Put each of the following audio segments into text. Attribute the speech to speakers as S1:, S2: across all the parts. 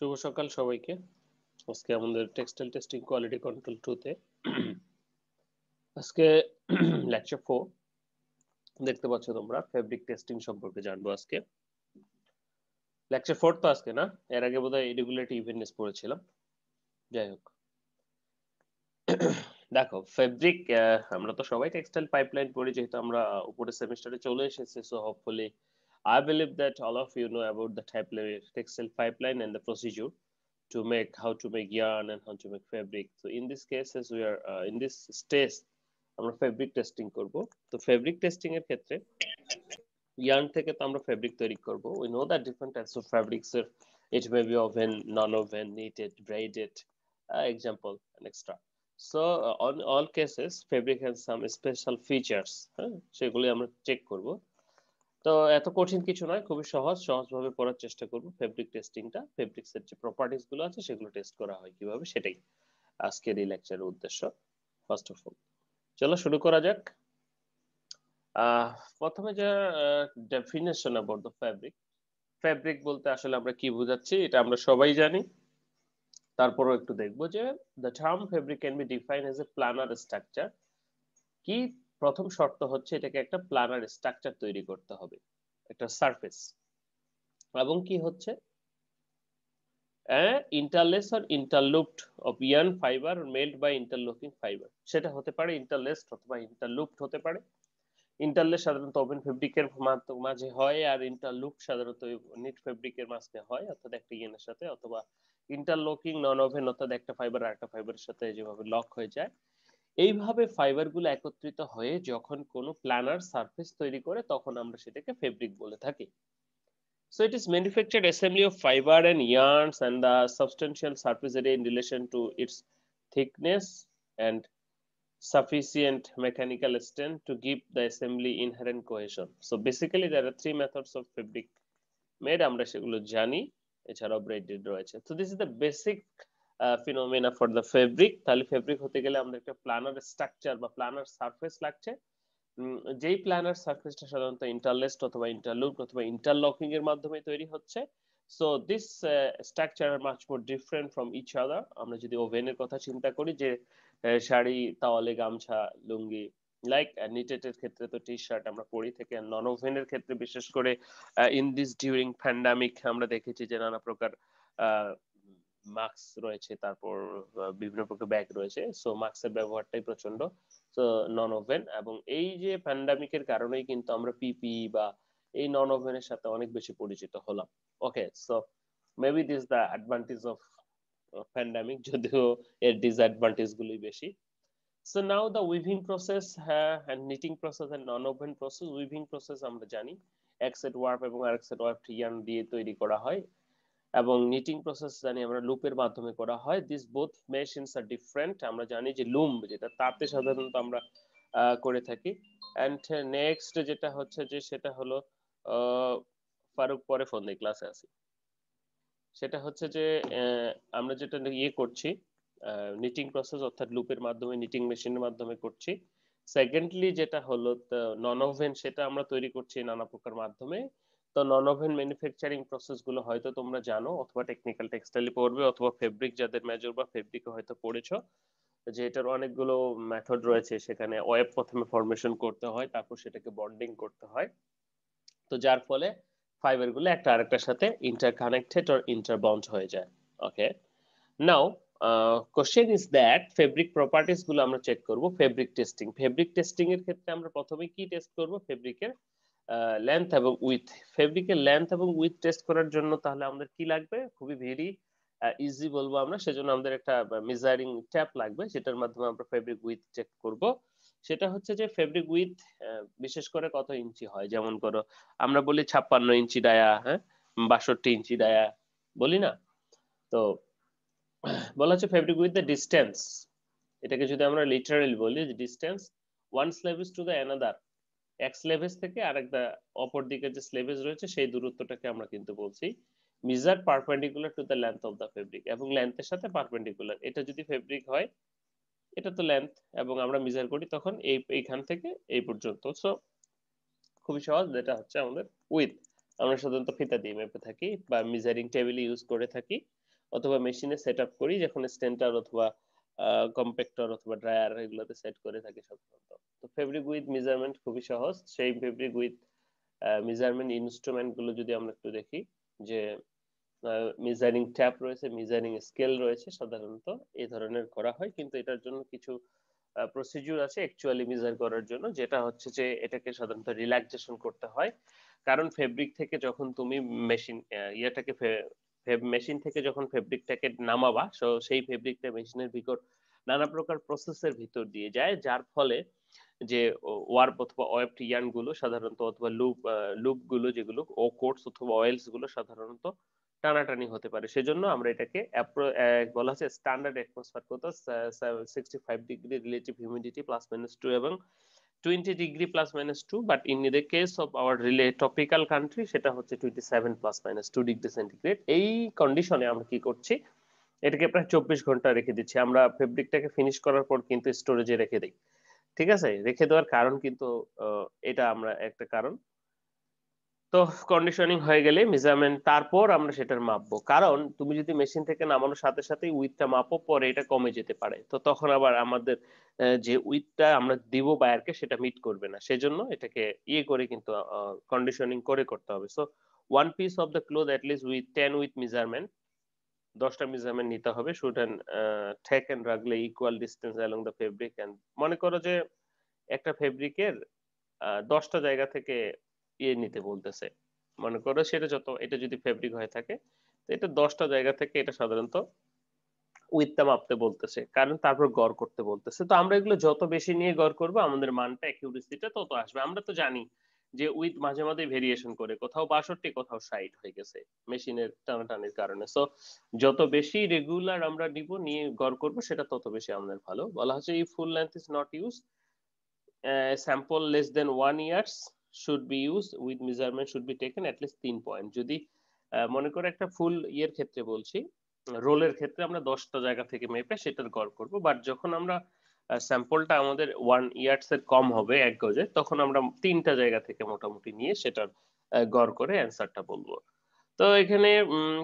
S1: শুভ সকাল সবাইকে। আজকে আমাদের টেক্সটাইল টেস্টিং কোয়ালিটি কন্ট্রোল 2 তে আজকে লেকচার 4 দেখতে পাচ্ছ তোমরা ফেব্রিক টেস্টিং সম্পর্কে জানবো আজকে। লেকচার 4 তো আজকে না, এর আগে বোধহয় ইরেগুলারিটি ইভেন্টনেস পড়েছিলাম। যাই হোক, দেখো ফেব্রিক আমরা তো সবাই টেক্সটাইল পাইপলাইন পড়ি, যেহেতু আমরা উপরের সেমিস্টারে চলে এসেছি। So hopefully I believe that all of you know about the textile pipeline and the procedure to make how to make yarn and how to make fabric. So in this cases we are in this stage আমরা fabric testing করব। তো fabric testing এর ক্ষেত্রে yarn থেকে তো আমরা fabric তৈরি করব। We know that different types of fabrics are, it may be oven, non-oven, knitted, braided, example and extra. So on all cases fabric has some special features, সেগুলি আমরা check করব। তো এত কঠিন কিছু নয়, খুবই সহজভাবে পড়ার চেষ্টা করব। ফেব্রিক টেস্টিংটা, ফেব্রিক্সের যে প্রপার্টিজ গুলো আছে সেগুলো টেস্ট করা হয় কিভাবে, সেটাই আজকের এই লেকচারের উদ্দেশ্য। ফার্স্ট অফ অল চলো শুরু করা যাক। প্রথমে যে definition about the fabric. Fabric বলতে আসলে আমরা কি বোঝাচ্ছি এটা আমরা সবাই জানি, তারপরও একটু দেখবো যে the term fabric can be defined as a planar structure. কি প্রথম শর্ত হচ্ছে এটাকে একটা প্ল্যানার স্ট্রাকচার তৈরি করতে হবে, একটা সারফেস, এবং কি হচ্ছে interlace or interlooped of yarn fibre made by interlocking fibre. সেটা হতে পারে ইন্টারলেসড অথবা ইন্টারলুপড হতে পারে। ইন্টারলেস সাধারণত ওপেন ফেব্রিকের মাঝে হয়, আর ইন্টারলুপ সাধারণত নিট ফেব্রিকের মাঝে হয়, অর্থাৎ একটা ইয়ানের সাথে, অথবা ইন্টারলকিং নন ওভেন, অর্থাৎ একটা ফাইবার আর একটা ফাইবারের সাথে যেভাবে লক হয়ে যায়। এইভাবে ফাইবারগুলো একত্রিত হয়ে যখন কোনো প্ল্যানার সারফেস তৈরি করে তখন আমরা সেটাকে ফেব্রিক বলে থাকি। So it is manufactured assembly of fiber and yarns and the substantial surface area in relation to its thickness and sufficient mechanical strength to give the assembly inherent cohesion. So basically there are three methods of fabric made, আমরা সেগুলো জানি, এছাড়াও braided রয়েছে। So this is the basic phenomena for the fabric. তাহলে fabric হতে গেলে আমাদের একটা প্ল্যানার স্ট্রাকচার বা প্ল্যানার সারফেস লাগছে, যেই প্ল্যানার সারফেসটা সাধারণত ইন্টারলেসড অথবা ইন্টারলুপড অথবা ইন্টারলকিং এর মাধ্যমে তৈরি হচ্ছে। So this structure are much more different from each other. আমরা যদি ওভেনের কথা চিন্তা করি, যে শাড়ি, তাওয়ালে, গামছা, লুঙ্গি, লাইক নিটেড এর ক্ষেত্রে তো টি শার্ট আমরা পরি থেকে, নন ওভেনের ক্ষেত্রে বিশেষ করে ইন দিস ডিউরিং প্যান্ডামিক আমরা দেখেছি যে নানা প্রকার মাস্ক রয়েছে, তারপর বিভিন্ন প্রকার ব্যাগ রয়েছে। সো মাস্কের ব্যবহারটাই প্রচন্ড নন ওভেন, এবং এই যে প্যান্ডামিকের কারণেই কিন্তু আমরা পিপি বা এই নন ওভেনের সাথে অনেক বেশি পরিচিত হলাম। Okay, so maybe this the advantage of pandemic, যদিও এর ডিসঅ্যাডভান্টেজ গুলোই বেশি। So now the weaving process and knitting process and non-woven process. Weaving process আমরা জানি এক সেট ওয়ার্প এবং আরেক সেট ওয়ার্প ইয়ার্ন দিয়ে তৈরি করা হয়, এবং নিটিং প্রসেস জানি আমরা লুপের মাধ্যমে করা হয়। This both machines are different. আমরা জানি যে লুম যেটা তাতে সাধারণত আমরা করে থাকি। এন্ড নেক্সট যেটা হচ্ছে যে সেটা হলো ফারুক পরে ফোন দিয়ে, ক্লাসে আছি। সেটা হচ্ছে যে আমরা যেটা ইয়ে করছি নিটিং প্রসেস, অর্থাৎ লুপের মাধ্যমে, নিটিং মেশিনের মাধ্যমে করছি। সেকেন্ডলি যেটা হলো নন ওভেন, সেটা আমরা তৈরি করছি নানা প্রকার মাধ্যমে। তো নন ওভেন ম্যানুফ্যাকচারিং প্রসেস গুলো হয়তো তোমরা জানো, অথবা টেকনিক্যাল টেক্সটাইলে পড়বে, অথবা ফেব্রিক যাদের মেজর বা ফেব্রিকে হয়তো পড়েছো, যে এটার অনেকগুলো মেথড রয়েছে। সেখানে ওয়েব প্রথমে ফরমেশন করতে হয়, তারপর সেটাকে বন্ডিং করতে হয়, তো যার ফলে ফাইবার গুলো একটা আরেকটার সাথে ইন্টারকানেক্টেড অর ইন্টারবন্ড হয়ে যায়। Okay, now question is that fabric properties গুলো আমরা চেক করব ফেব্রিক টেস্টিং। ফেব্রিক টেস্টিং এর ক্ষেত্রে আমরা প্রথমে কি টেস্ট করব? ফেব্রিকের লেন্থ এবং উইথ। ফেব্রিকের লেন্থ এবং উইথ টেস্ট করার জন্য তাহলে আমাদের কি লাগবে? খুবই ভেরি ইজি বলবো আমরা, সেজন্য আমাদের একটা মেজারিং ট্যাপ লাগবে, যেটার মাধ্যমে আমরা ফেব্রিক উইথ চেক করব। সেটা হচ্ছে যে ফেব্রিক উইথ বিশেষ করে কত ইঞ্চি হয়, যেমন করো আমরা বলি 56 ইঞ্চি ডায়া, হ্যাঁ 62 ইঞ্চি ডায়া বলি না, তো বলা হচ্ছে ফেব্রিক উইথ দ্য ডিস্টেন্স। এটাকে যদি আমরা লিটারালি বলি, distance one selvage to the another, এক স্লেভেজ থেকে আরেকটা অপর দিকে যে স্লেভেজ রয়েছে সেই দূরত্বটাকে আমরা কিন্তু বলছি measure perpendicular to the length of the fabric, এবং লেন্থের সাথে পারপেন্ডিকুলার। এটা যদি ফেব্রিক হয়, এটা তো লেন্থ, এবং আমরা মেজার করি তখন এইখান থেকে এই পর্যন্ত। সো খুবই সহজ, যেটা হচ্ছে আমাদের উইথ। আমরা সাধারণত ফিতা দিয়ে মেপে থাকি বা মেজারিং টেবিল ইউজ করে থাকি। অথবা মেশিনে সেট আপ করি, যখন স্টেন্টার অথবা কম্প্যাক্টর অথবা ড্রায়ার এগুলোতে সেট করে থাকি সাধারণত। তো ফেব্রিক উইথ মেজারমেন্ট খুবই সহজ। সেই ফেব্রিক উইথ মেজারমেন্ট ইনস্ট্রুমেন্ট গুলো যদি আমরা একটু দেখি, যে মেজারিং ট্যাপ রয়েছে, মেজারিং স্কেল রয়েছে, সাধারণত এই ধরনের করা হয়, কিন্তু এটার জন্য কিছু প্রসিডিউর আছে অ্যাকচুয়ালি মেজার করার জন্য, যেটা হচ্ছে যে এটাকে সাধারণত রিল্যাক্সেশন করতে হয়। কারণ ফেব্রিক থেকে যখন তুমি মেশিন ইয়েটাকে মেশিন থেকে যখন ফেব্রিকটাকে নামাবা, সেই ফেব্রিকটা মেশিনের ভিতর নানা প্রকার প্রসেসের ভিতর দিয়ে যায়, যার ফলে যে ওয়ার্প অথবা ওয়েবড ইয়ার্ন গুলো সাধারণত, অথবা লুপ গুলো যেগুলো ও কোটস অথবা অয়েলস গুলো সাধারণত টানাটানি হতে পারে। সেজন্য আমরা এটাকে বলা হচ্ছে স্ট্যান্ডার্ড অ্যাটমসফিয়ার কত 65 ডিগ্রি রিলেটিভ হিউমিডিটি +-2 এবং 20 degree +-2, but in the case of our topical country সেটা হচ্ছে 27 +-2 ডিগ্রি সেন্টিগ্রেড। এই কন্ডিশনে আমরা কি করছি, এটাকে প্রায় 24 ঘন্টা রেখে দিচ্ছি। আমরা ফেব্রিকটাকে ফিনিশ করার পর কিন্তু স্টোরেজে রেখে দিই। ঠিক আছে, রেখে দেওয়ার কারণ কিন্তু এটা আমরা একটা কারণ। তো কন্ডিশনিং হয়ে গেলে মেজারমেন্ট, তারপর আমরা সেটার মাপবো, কারণ তুমি যদি মেশিন থেকে নামানোর সাথে সাথে উইথটা মাপো, পরে এটা কমে যেতে পারে, তো তখন আবার আমাদের যে উইথটা আমরা দিব বায়ারকে সেটা মিট করবে না। সেজন্য এটাকে ইয়ে করে কিন্তু কন্ডিশনিং করে করতে হবে। So one piece of the cloth at least with 10 with measurement, 10টা মেজারমেন্ট নিতে হবে, শুড এন্ড টেক এন্ড রাখলে equal distance along the fabric. And মনে করো যে একটা ফেব্রিকের 10টা জায়গা থেকে ইয়ে নিতে বলতেছে, মনে করো সেটা এটা যদি ফেব্রিক হয়ে থাকে, তো এটা 10টা জায়গা থেকে এটা সাধারণত উইথটা মাপতে বলতেছে, কারণ তারপর গড় করতে বলতেছে। তো আমরা এগুলো যত বেশি নিয়ে গড় করবো, আমাদের মানটা অ্যাকিউরেসিটা তত আসবে। আমরা তো জানি যে উইথ মাঝে মাঝে ভেরিয়েশন করে, কোথাও 62, কোথাও 60 হয়ে গেছে মেশিনের টানাটানির কারণে। সো যত বেশি রেগুলার আমরা নিয়ে গড় করবো, সেটা তত বেশি আমাদের ভালো। বলা হচ্ছে if full length is not use, sample less than 1 years should be used with measurement should be taken at least 3 point. যদি মনে করে একটা ফুল ইয়ের ক্ষেত্রে বলছি, রোলের ক্ষেত্রে আমরা 10টা জায়গা থেকে মেপে সেটার গড় করব, বাট যখন আমরা স্যাম্পলটা আমাদের 1 ইয়ার্স এর কম হবে 1 গজে, তখন আমরা 3টা জায়গা থেকে মোটামুটি নিয়ে সেটার গড় করে অ্যান্সারটা বলবো। তো এখানে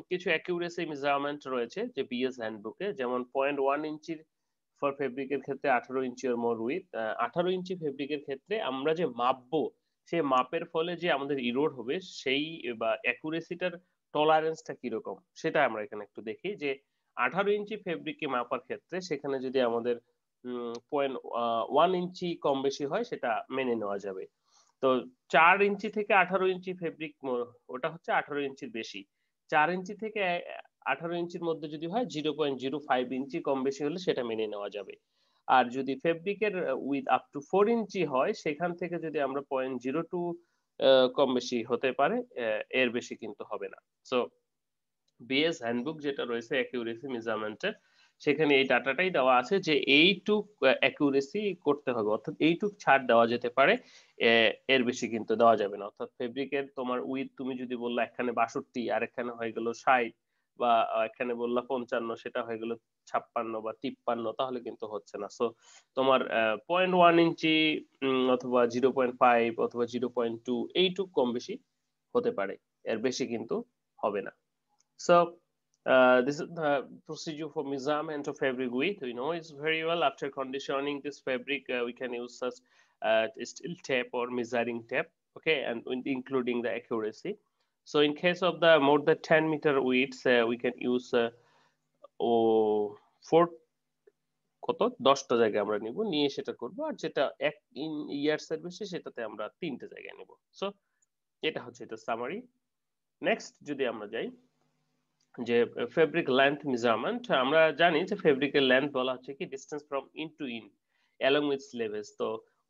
S1: কিছু অ্যাকিউরেসি মেজারমেন্ট রয়েছে যে বিএস হ্যান্ডবুকে, যেমন 0.1 ইঞ্চির ফর ফেব্রিকের ক্ষেত্রে 18 ইঞ্চি or more উইথ 18 ইঞ্চি ফেব্রিকের ক্ষেত্রে আমরা যে মাপবো, সেই মাপের ফলে যে আমাদের ইরোড হবে, সেই বা অ্যাকুরেসিটার টলারেন্সটা কিরকম, সেটা আমরা এখানে একটু দেখি। যে 18 ইঞ্চি ফেব্রিককে মাপার ক্ষেত্রে সেখানে যদি আমাদের 0.1 ইঞ্চি কম বেশি হয়, সেটা মেনে নেওয়া যাবে। তো 4 ইঞ্চি থেকে 18 ইঞ্চি ফেব্রিক, ওটা হচ্ছে 18 ইঞ্চির বেশি। 4 ইঞ্চি থেকে 18 ইঞ্চির মধ্যে যদি হয়, 0.05 ইঞ্চি কম বেশি হলে সেটা মেনে নেওয়া যাবে। আর যদি ফেব্রিকের উইথ আপ টু 4 ইঞ্চি হয়, সেখান থেকে যদি আমরা 0.02 কম বেশি হতে পারে, এর বেশি কিন্তু হবে না। সো বিএস হ্যান্ডবুক যেটা রয়েছে অ্যাকিউরেসি মেজারমেন্টের, সেখানে এই ডাটাটাই দেওয়া আছে যে এইটুক অ্যাকিউরেসি করতে হবে, অর্থাৎ এইটুক ছাড় দেওয়া যেতে পারে, এর বেশি কিন্তু দেওয়া যাবে না। অর্থাৎ ফেব্রিকের তোমার উইথ তুমি যদি বললা এখানে 62 আর এখানে হয়ে গেল 60, বা এখানে বললা 55, সেটা হয়ে গেল 56 বা 53, তাহলে কিন্তু হচ্ছে না। সো তোমার 0.1 ইঞ্চি অথবা 0.5 অথবা 0.2 এইটুক কম বেশি হতে পারে, এর বেশি কিন্তু হবে না। So this is the procedure for measurement of fabric width. We know it's very well. After conditioning this fabric, we can use such steel tape or measuring tape, okay, and including the accuracy. So in case of the more than 10 meter widths, we can use 4 কত 10টা জায়গায় আমরা নিব, নিয়ে সেটা করব। আর যেটা 1 years এর বেশি, সেটাতে আমরা 3টে জায়গায় নিব। সো এটা হচ্ছে এটা সামারি। নেক্সট যদি আমরা যাই, যে ফেব্রিক লেন্থ মেজারমেন্ট, আমরা জানি যে ফেব্রিকের লেন্থ বলা হচ্ছে কি distance from in to in along with selvage. তো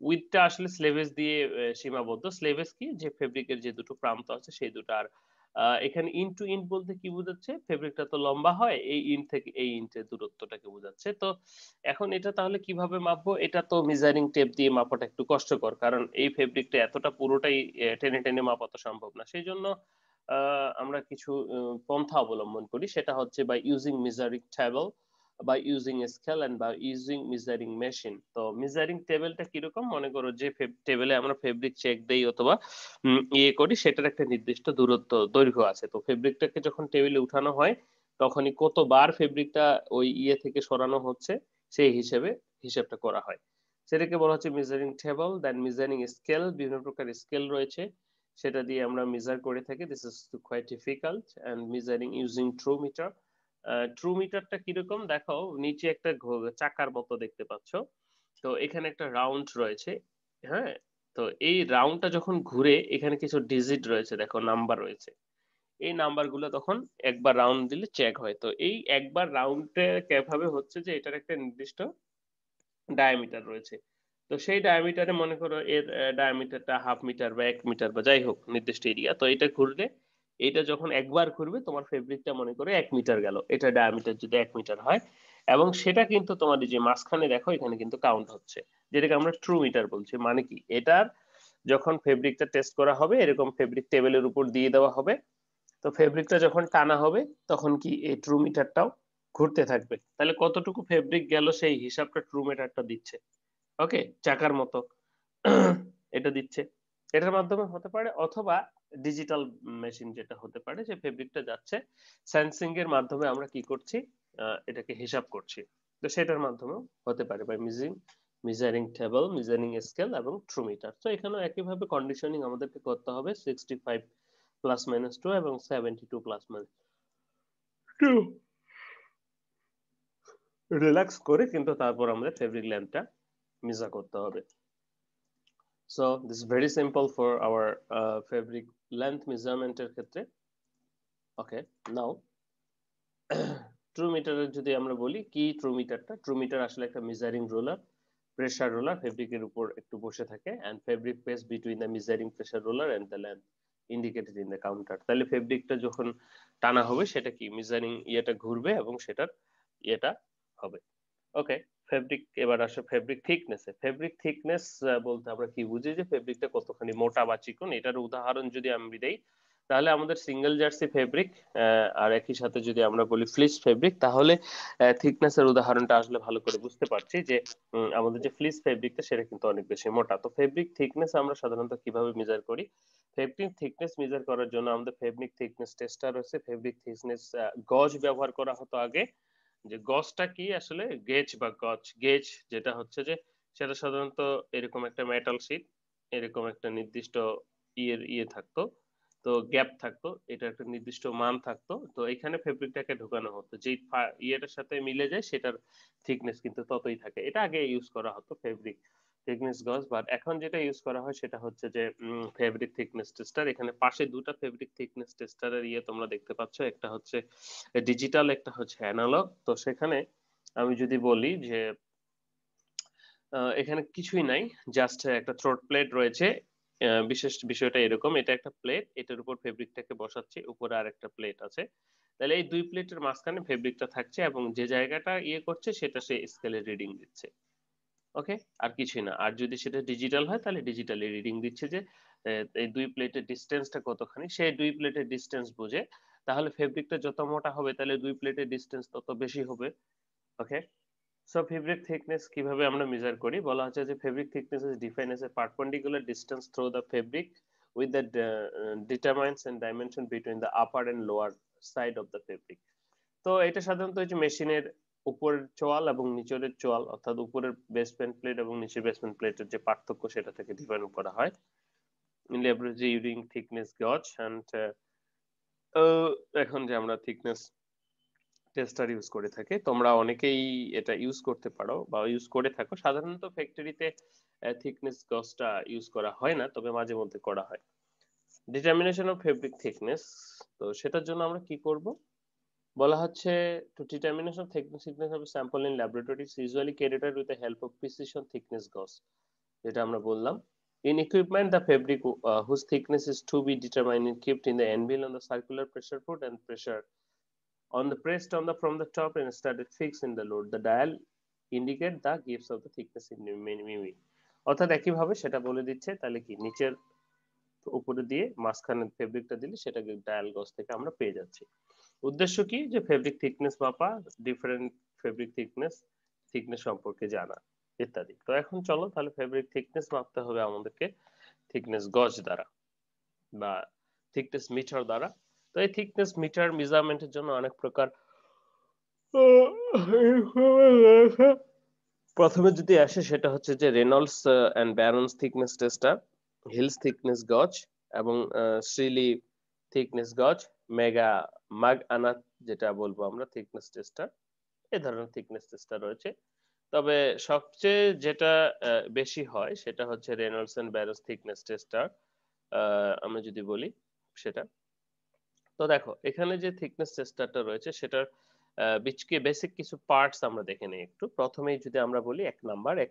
S1: উইথটা আসলে স্লেভেজ দিয়ে সীমাবদ্ধ। স্লেভেজ কি, যে ফেব্রিকের যে দুটো প্রান্ত আছে সেই দুটো। আর এখানে ইন টু ইন বলতে কি বোঝাচ্ছে, ফেব্রিকটা তো লম্বা হয়, এই ইন থেকে এই ইঞ্চের দূরত্বটাকে বোঝাচ্ছে। তো এখন এটা তাহলে কিভাবে মাপবো, এটা তো মেজারিং টেপ দিয়ে মাপাটা একটু কষ্টকর, কারণ এই ফেব্রিকটা এতটা পুরোটাই টেনে টেনে মাপা তো সম্ভব না। সেই জন্য আমরা কিছু পন্থা অবলম্বন করি, সেটা হচ্ছে বাই ইউজিং মেজারিং টেবল, বা ইউজিং স্কেল এন্ড বা ইউজিং মেজারিং মেশিন। তো মেজারিং টেবিলটা কিরকম, মনে করো যে টেবিলে আমরা ফেব্রিক চেক দেই অথবা ইয়ে করি, সেটার একটা নির্দিষ্ট দূরত্ব দৈর্ঘ্য আছে। তো ফেব্রিকটাকে যখন টেবিলে উঠানো হয়, তখনই কতবার ফেব্রিকটা ওই ইয়ে থেকে সরানো হচ্ছে সেই হিসেবটা করা হয়। সেটাকে বলা হচ্ছে মেজারিং টেবল। দেন মেজারিং স্কেল, বিভিন্ন প্রকার স্কেল রয়েছে, সেটা দিয়ে আমরা মেজার করে থাকি। This is quite difficult. And measuring using true meter. True মিটারটা কিরকম দেখো, নিচে একটা চাকার মতো দেখতে পাচ্ছ। তো এখানে একটা রাউন্ড রয়েছে, হ্যাঁ। তো এই রাউন্ডটা যখন ঘুরে এখানে কিছু ডিজিট রয়েছে, দেখো নাম্বার রয়েছে। এই নাম্বার গুলো তখন একবার রাউন্ড দিলে চেক হয়। তো এই একবার রাউন্ডে কিভাবে হচ্ছে যে এটার একটা নির্দিষ্ট ডায়ামিটার রয়েছে। তো সেই ডায়ামিটারে মনে করো এর ডায়ামিটারটা 1/2 মিটার বা 1 মিটার বা যাই হোক নির্দিষ্ট এরিয়া। তো এটা ঘুরলে, এটা যখন একবার ঘুরবে তোমার ফেব্রিকটা মনে করো 1 মিটার গেল। এটা ডায়ামিটার যদি 1 মিটার হয়, এবং সেটা কিন্তু তোমার এই যে মাঝখানে দেখো এখানে কিন্তু কাউন্ট হচ্ছে, যেটাকে আমরা ট্রু মিটার বলছি। মানে কি, এটার যখন ফেব্রিকটা টেস্ট করা হবে এরকম ফেব্রিক টেবিলের উপর দিয়ে দেওয়া হবে। তো ফেব্রিকটা যখন টানা হবে তখন কি এই ট্রু মিটারটাও ঘুরতে থাকবে। তাহলে কতটুকু ফেব্রিক গেল সেই হিসাবটা ট্রু মিটারটা দিচ্ছে। ওকে, চাকার মতো এটা দিচ্ছে। এটার মাধ্যমে হতে পারে, অথবা ডিজিটাল মেশিন যেটা হতে পারে, যে ফেব্রিকটা যাচ্ছে সেন্সিং এর মাধ্যমে আমরা কি করছি, এটাকে হিসাব করছি। তো সেটার মাধ্যমেও হতে পারে, by measuring table, measuring scale এবং ট্রু মিটার। তো এখানেও একইভাবে কন্ডিশনিং আমাদেরকে করতে হবে 65 প্লাস মাইনাস 2 এবং 72 প্লাস মাইনাস 2 রিল্যাক্স করে কিন্তু তারপর আমাদের ফেব্রিক লেন্থটা মেজার করতে হবে। So this is very simple for our fabric length measurement এর ক্ষেত্রে। Okay, now ট্রু মিটারের যদি আমরা বলি, কি ট্রু মিটারটা, ট্রু মিটার আসলে একটা মেজারিং রোলার, প্রেসার রোলার ফেব্রিকের উপর একটু বসে থাকে, and fabric pass between the measuring pressure roller and the length indicated in the counter। তাহলে ফেব্রিকটা যখন টানা হবে সেটা কি মেজারিং ইয়েটা ঘুরবে এবং সেটার ইয়েটা হবে। ওকে, ফেব্রিক এবার আসে ফেব্রিক থিকনেসে। ফেব্রিক থিকনেস বলতে আমরা কি বুঝি, যে ফেব্রিকটা কতখানি মোটা বা চিকন। এটার উদাহরণ যদি আমি দেই, তাহলে আমাদের সিঙ্গেল জার্সি ফেব্রিক আর একই সাথে যদি আমরা বলি ফ্লিস ফেব্রিক, তাহলে থিকনেসের উদাহরণটা আসলে ভালো করে বুঝতে পারছি যে আমাদের যে ফ্লিস ফেব্রিকটা সেটা কিন্তু অনেক বেশি মোটা। তো ফেব্রিক থিকনেস আমরা সাধারণত কিভাবে মেজার করি? ফেব্রিক থিকনেস মেজার করার জন্য আমাদের ফেব্রিক থিকনেস টেস্টার রয়েছে। ফেব্রিক থিকনেস গজ ব্যবহার করা হতো আগে। যে গজটা কি আসলে, গেজ বা গজ, গেজ যেটা হচ্ছে যে সেটা সাধারণত এরকম একটা মেটাল শীট, এরকম একটা নির্দিষ্ট ইয়ে থাকতো, তো গ্যাপ থাকতো, এটা একটা নির্দিষ্ট মান থাকতো। তো এখানে ফেব্রিকটাকে ঢোকানো হতো, যে ইয়েটার সাথে মিলে যায় সেটার থিকনেস কিন্তু ততই থাকে। এটা আগে ইউজ করা হতো ফেব্রিক থিকনেস গজ। বাট এখন যেটা ইউজ করা হয় সেটা হচ্ছে যে ফেব্রিক থিকনেস টেস্টার। এখানে পাশে দুটা ফেব্রিক থিকনেস টেস্টারের ইয়ে তোমরা দেখতে পাচ্ছ, একটা হচ্ছে ডিজিটাল, একটা হচ্ছে অ্যানালগ। তো সেখানে আমি যদি বলি যে এখানে কিছুই নাই, জাস্ট একটা থ্রোট প্লেট রয়েছে। বিশেষ বিষয়টা এরকম, এটা একটা প্লেট, এটার উপর ফেব্রিকটাকে বসাচ্ছি, উপরে আর একটা প্লেট আছে। তাহলে এই দুই প্লেটের মাঝখানে ফেব্রিকটা থাকছে এবং যে জায়গাটা ইয়ে করছে সেটা সে স্কেলে রিডিং দিচ্ছে। ওকে, আর কিছুই না। আর যদি সেটা ডিজিটাল হয় তাহলে ডিজিটালি রিডিং দিচ্ছে যে এই দুই প্লেটের ডিস্টেন্সটা কতখানি, সেই দুই প্লেটের ডিস্টেন্স বুঝে। তাহলে ফেব্রিকটা যত মোটা হবে তাহলে দুই প্লেটের ডিস্টেন্স তত বেশি হবে। ওকে, সো ফেব্রিক থিকনেস কিভাবে আমরা মেজার করি, বলা হচ্ছে যে fabric thickness is defined as a perpendicular distance through the fabric with the determines and dimension between the upper and lower side of the fabric. তো এটা সাধারণত হচ্ছে মেশিনের উপরের চোয়াল এবং নিচের চোয়াল, অর্থাৎ উপরের বেসমেন্ট প্লেট এবং নিচের বেসমেন্ট প্লেটের যে পার্থক্য সেটা থেকে ডিফাইন করা হয়। ইন ল্যাবরেটরি ইউজিং থিকনেস গজ এন্ড এখন যে আমরা থিকনেস টেস্টার ইউজ করে থাকি, তোমরা অনেকেই এটা ইউজ করতে পারো বা ইউজ করে থাকো। সাধারণত ফ্যাক্টরিতে থিকনেস গজটা ইউজ করা হয় না, তবে মাঝে মধ্যে করা হয়। ডিটারমিনেশন অফ ফেব্রিক থিকনেস, তো সেটার জন্য আমরা কি করব, বলা হচ্ছে to determination of thickness of a sample in laboratory is usually carried out with the help of precision thickness gauge, যেটা আমরা বললাম। In equipment, the fabric whose thickness is to be determined and kept in the anvil on the circular pressure foot and pressure on the pressed on the from the top and started fixed in the load. The dial indicate the gaps of the thickness in mm. অর্থাৎ একইভাবে সেটা বলে দিচ্ছে, তাহলে কি নিচের উপরে দিয়ে মাঝখানে ফেব্রিকটা দিলে সেটাকে ডায়াল গজ থেকে আমরা পেয়ে যাচ্ছি। উদ্দেশ্য কি, যে ফেব্রিক থিকনেস মাপা, ডিফারেন্ট ফেব্রিক থিকনেস সম্পর্কে জানা ইত্যাদি। তো এখন চলো তাহলে ফেব্রিক থিকনেস মাপতে হবে আমাদেরকে থিকনেস গজ দ্বারা বা থিকনেস মিটার দ্বারা। তো এই থিকনেস মিটার মেজারমেন্টের জন্য অনেক প্রকার প্রথমে যদি আসে সেটা হচ্ছে যে Reynolds and Barrons thickness tester, Hills thickness gauge এবং শ্রিলি থিকনেস গজ, মেগা মাগ আনাত যেটা বলবো আমরা থিকনেস টেস্টার, এই ধরনের থিকনেস টেস্টার রয়েছে। তবে সবচেয়ে যেটা বেশি হয় সেটা হচ্ছে Reynolds and Barrons thickness tester, আমরা যদি বলি সেটা। তো দেখো এখানে যে থিকনেস টেস্টারটা রয়েছে সেটার বেসিক কিছু পার্টস আমরা দেখে নিই একটু। প্রথমেই যদি আমরা বলি এক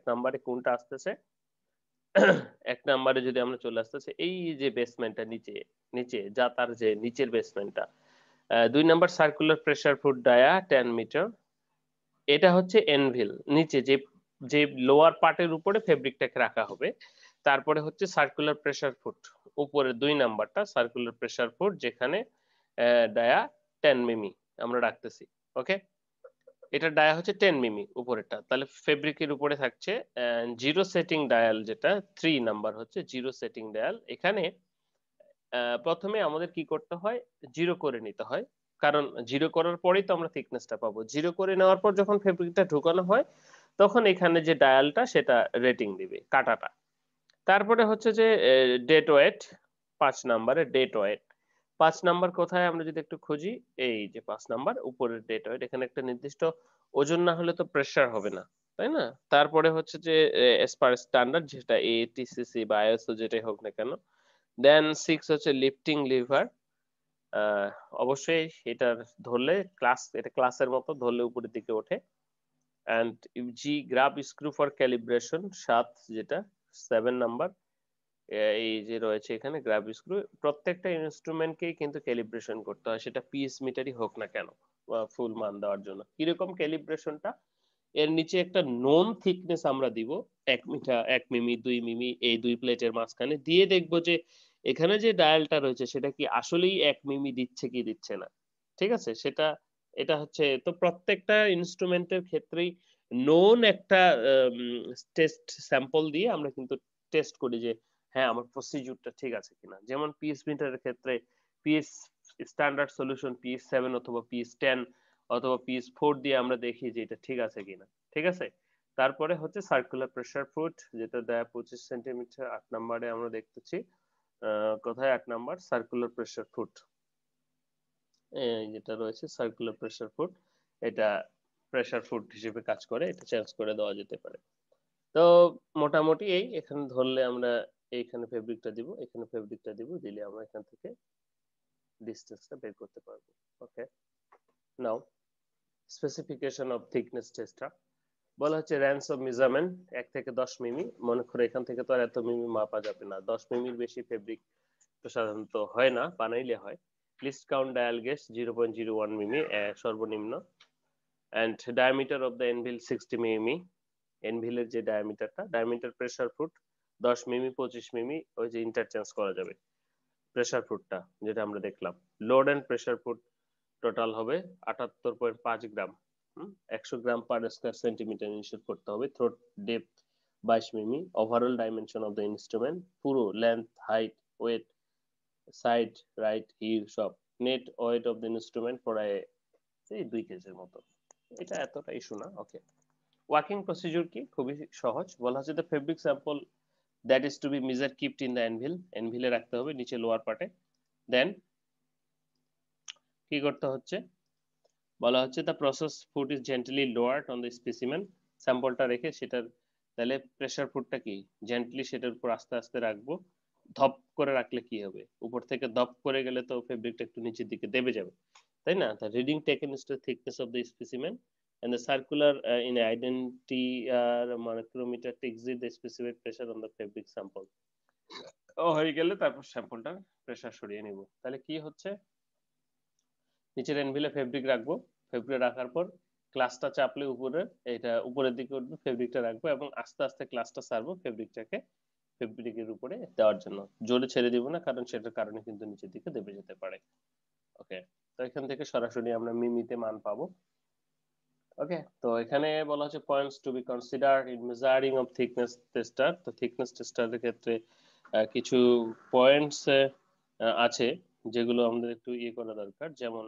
S1: নাম্বারে কোনটা আসতেছে? এক নাম্বারে যদি আমরা চলে আসতেছে এই যে বেসমেন্টটা নিচে, নিচে যা তার যে নিচের বেসমেন্টটা, 2 number circular pressure foot dia 10 metre, এটা হচ্ছে এনভিল, নিচে যে যে লোয়ার পার্টের উপরে ফেব্রিকটাকে রাখা হবে। তারপরে হচ্ছে সার্কুলার প্রেসার ফুট, উপরে 2 নাম্বারটা সার্কুলার প্রেসার ফুট যেখানে ডায়া 10 মিমি আমরা রাখতেছি। ওকে, এটা ডায়া হচ্ছে 10 মিমি উপরেরটা, তাহলে ফেব্রিকের উপরে থাকছে জিরো সেটিং ডায়াল, যেটা 3 নাম্বার হচ্ছে জিরো সেটিং ডায়াল। এখানে প্রথমে আমাদের কি করতে হয়, জিরো করে নিতে হয়, কারণ জিরো করার পরেই তো আমরা থিকনেসটা পাবো। জিরো করে নেওয়ার পর যখন ফেব্রিকটা ঢোকানো হয় তখন এখানে যে ডায়ালটা সেটা রেটিং দিবে কাটাটা। তারপরে হচ্ছে যে ডেট ওয়েট, 5 নাম্বারে ডেট ওয়েট। 5 নাম্বার কোথায় আমরা যদি একটু খুঁজি, এই যে 5 নাম্বার উপরের ডেট ওয়েট, এখানে একটা নির্দিষ্ট ওজন না হলে তো প্রেসার হবে না, তাই না? তারপরে হচ্ছে যে এস পার স্ট্যান্ডার্ড যেটা এটিসিসি বা আইএসও যেটাই হোক না কেন। দেন 6 হচ্ছে লিফটিং লিভার, অবশ্যই এটা ধরলে ক্লাস, এটা ক্লাসের মতো ধরলে উপরের দিকে ওঠে। এন্ড জি গ্রাব স্ক্রু ফর ক্যালিব্রেশন 7 যেটা 7 নাম্বার, এই যে রয়েছে এখানে গ্রাব স্ক্রু, প্রত্যেকটা ইনস্ট্রুমেন্টকেই কিন্তু ক্যালিব্রেশন করতে হয়, সেটা পিএস মিটারই হোক না কেন ফুল মান দেওয়ার জন্য। কিরকম ক্যালিব্রেশনটা, এর নিচে একটা নোন থিকনেস আমরা দিব 1 মিটার 1 মিমি 2 মিমি, এই দুই প্লেটের মাঝখানে দিয়ে দেখবো যে এখানে যে ডায়ালটা রয়েছে সেটা কি আসলেই 1 মিমি দিচ্ছে কি দিচ্ছে না। ঠিক আছে, সেটা এটা হচ্ছে তো প্রত্যেকটা ইনস্ট্রুমেন্টের ক্ষেত্রেই নোন একটা টেস্ট স্যাম্পল দিয়ে আমরা কিন্তু টেস্ট করি যে হ্যাঁ আমার প্রসিডিউরটা ঠিক আছে কিনা। যেমন পিএস মিটারের ক্ষেত্রে পিএস স্ট্যান্ডার্ড সলিউশন পিএস 7 অথবা পিএস 10 অথবা পিএস 4 দিয়ে আমরা দেখি যে এটা ঠিক আছে কিনা। ঠিক আছে, তারপরে হচ্ছে সার্কুলার প্রেসার ফুট যেটা দেয় 25 সেন্টিমিটার। 8 নম্বরে আমরা দেখতেছি কোথায় 8 নাম্বার সার্কুলার প্রেসার ফুট, যেটা রয়েছে সার্কুলার প্রেসার ফুট, এটা প্রেসার ফুট হিসেবে কাজ করে, এটা চেঞ্জ করে দেওয়া যেতে পারে। তো মোটামুটি এই এখানে ধরলে আমরা এইখানে ফেব্রিকটা দিব, এখানে ফেব্রিকটা দিব, দিলে আমরা এখান থেকে ডিসটেন্সটা বের করতে পারবো। ওকে, নাও স্পেসিফিকেশন অফ থিকনেস টেস্টটা বলা হচ্ছে রেঞ্জ অফ মেজারমেন্ট 1 থেকে 10 মিমি। মনে করে এখান থেকে তো আর এত মিমি মাপা যাবে না, 10 মিমির বেশি ফেব্রিক তো সাধারণত হয় না, বানাইলে হয়। লিস্ট কাউন্ট ডায়াল গেজ 0.01 মিমি সর্বনিম্ন। And diameter of the anvil 60 মিমি, এনভিলের যে ডায়ামিটারটা, ডায়ামিটার প্রেসার ফুট 10 মিমি 25 মিমি, ওই যে ইন্টারচেঞ্জ করা যাবে প্রেসার ফুটটা যেটা আমরা দেখলাম। Load and pressure foot total হবে 78.5 gram, 100 gram per square centimetre ensure করতে হবে। থ্রোট ডেপথ 22 মিমি। Overall dimension of the instrument পুরো length height weight side right heel সব, net weight of the instrument প্রায় এই 2 কেজির মতো। এটা এতটা ইস্যু না। ওকে, ওয়ার্কিং প্রসিডিউর কি, খুবই সহজ। বলা হচ্ছে the fabric sample that is to be measure keeped in the anvil, এনভিলে রাখতে হবে নিচে লোয়ার পার্টে। দেন কি করতে হচ্ছে, বলা হচ্ছে the presser foot is gently lowered on the specimen, স্যাম্পলটা রেখে সেটার তাহলে প্রেসার ফুডটা কি জেন্টলি সেটার উপর আস্তে আস্তে রাখবো। ধপ করে রাখলে কি হবে, উপর থেকে ধপ করে গেলে তো ফেব্রিকটা একটু নিচের দিকে দেবে যাবে, তাই না? The reading taken is the thickness of the specimen and the circular in identity micrometer to exceed the specific pressure on the fabric sample. ও হয়ে গেলে তারপর স্যাম্পলটার প্রেসার সরিয়ে নিব। তাহলে কি হচ্ছে, নিচের এনভিলে ফেব্রিক রাখবো, ফেব্রিক রাখার পর ক্লাসটা চাপলে উপরে এটা উপরের দিকে উঠবে, ফেব্রিকটা রাখবো এবং আস্তে আস্তে ক্লাসটা ছাড়বো ফেব্রিকটাকে ফেব্রিকের উপরে দেওয়ার জন্য। জোরে ছেড়ে দিব না, কারণ সেটার কারণে কিন্তু নিচের দিকে দেবে যেতে পারে। ওকে, তো এখান থেকে সরাসরি আমরা মিমিতে মান পাবো। ওকে, তো এখানে বলা হচ্ছে points two be consider in measuring of thickness tester. তো থিকনেস টেস্টারের ক্ষেত্রে কিছু পয়েন্টস আছে যেগুলো আমাদের একটু ইয়ে করা দরকার, যেমন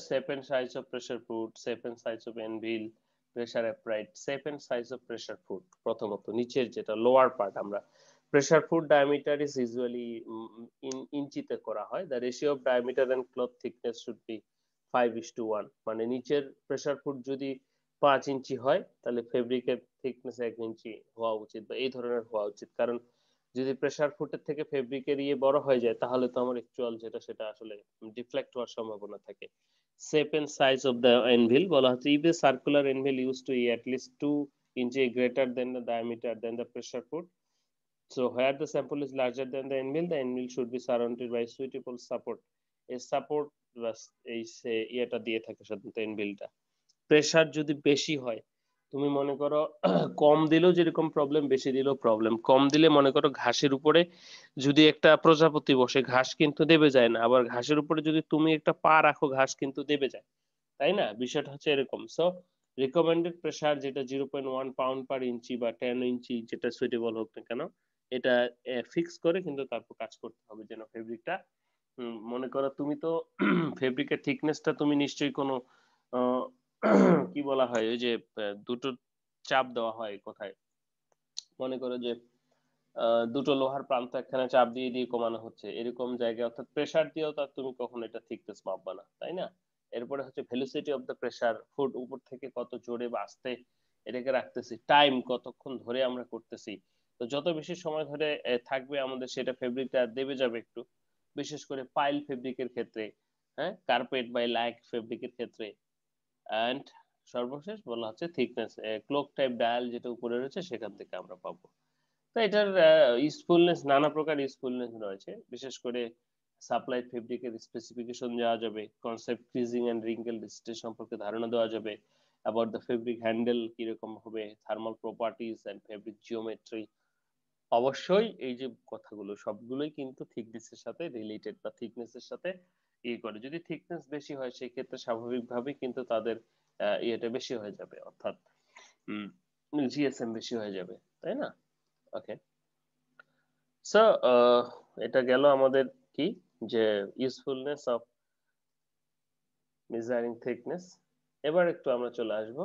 S1: shape and size of pressure foot, shape and size of anvil, pressure upright, shape and size of pressure foot। প্রথমত নিচের যেটা লোয়ার পার্ট, আমরা pressure foot diameter is usually in ইঞ্চিতে করা হয়। The ratio of diameter and cloth thickness should be 5:1। মানে নিচের pressure foot যদি 5 ইঞ্চি হয় তাহলে ফেব্রিকের থিকনেস 1 ইঞ্চি হওয়া উচিত, বা এই ধরনের হওয়া উচিত। কারণ যদি প্রেসার ফুটের থেকে ফেব্রিকের ইয়ে বড় হয়ে যায় তাহলে তো আমার অ্যাকচুয়াল যেটা সেটা আসলে ডিফ্লেক্ট হওয়ার সম্ভাবনা থাকে। shape and size of the anvil বলা হচ্ছে if the circular anvil used to be at least 2 inches greater than the diameter than the pressure foot, so where the sample is larger than the anvil should be surrounded by suitable support। এই support এই ইয়েটা দিয়ে থাকে সাধারণত এনভিলটা। Pressure যদি বেশি হয়, তুমি মনে করো কম দিলেও যেরকম প্রবলেম, বেশি দিলেও প্রবলেম। কম দিলে মনে করো ঘাসের উপরে যদি একটা প্রজাপতি বসে, ঘাস কিন্তু দেবে যায় না, আবার ঘাসের উপরে যদি তুমি একটা পা রাখো ঘাস কিন্তু দেবে যায়, তাই না? বিষয়টা হচ্ছে এরকম। সো রিকমেন্ডেড প্রেসার যেটা 0.1 পাউন্ড পার ইঞ্চি বা 10 ইঞ্চি, যেটা সুইটেবল হোক না কেন, এটা ফিক্স করে কিন্তু তারপর কাজ করতে হবে যেন ফেব্রিকটা, মনে করো তুমি তো ফেব্রিকের থিকনেসটা তুমি নিশ্চয়ই কোনো আহ, কি বলা হয় ওই যে দুটো চাপ দেওয়া হয় কোথায়, মনে করো যে দুটো লোহার প্রান্ত একখানে চাপ দিয়ে দিয়ে কমানো হচ্ছে, এরকম জায়গায় অর্থাৎ প্রেসার দিয়েও তার তুমি কখনো এটা থিকনেস মাপবা না, তাই না? এরপরে হচ্ছে velocity of the pressure, foot উপর থেকে কত জোরে বা আস্তে এটাকে রাখতেছি, টাইম কতক্ষণ ধরে আমরা করতেছি। তো যত বেশি সময় ধরে থাকবে আমাদের সেটা ফেব্রিকটা দেবে যাবে একটু, বিশেষ করে পাইল ফেব্রিকের ক্ষেত্রে, হ্যাঁ, কার্পেট বা লাইক ফেব্রিকের ক্ষেত্রে। অ্যান্ড সর্বশেষ বলা হচ্ছে থিকনেস, ক্লোক টাইপ ডায়াল যেটা উপরে রয়েছে সেখান থেকে আমরা পাবো। তো এটার ইউজফুলনেস, নানা প্রকার ইউজফুলনেস রয়েছে, বিশেষ করে সাপ্লাই ফেব্রিকের স্পেসিফিকেশন দেওয়া যাবে, কনসেপ্ট ক্রিজিং এন্ড রিঙ্কেল ডিস্ট্রেস সম্পর্কে ধারণা দেওয়া যাবে, অ্যাবাউট দ্য ফেব্রিক হ্যান্ডেল কিরকম হবে, thermal properties and fabric geometry. অবশ্যই এই যে কথাগুলো সবগুলোই কিন্তু থিকনেসের সাথে রিলেটেড বা থিকনেসের সাথে ইয়ে করে। যদি থিকনেস বেশি হয় সেই ক্ষেত্রে স্বাভাবিকভাবেই কিন্তু তাদের ইয়েটা বেশি হয়ে যাবে, অর্থাৎ জিএসএম বেশি হয়ে যাবে, তাই না? ওকে, সো এটা গেল আমাদের কি, যে ইউজফুলনেস অফ মেজারিং থিকনেস। এবার একটু আমরা চলে আসব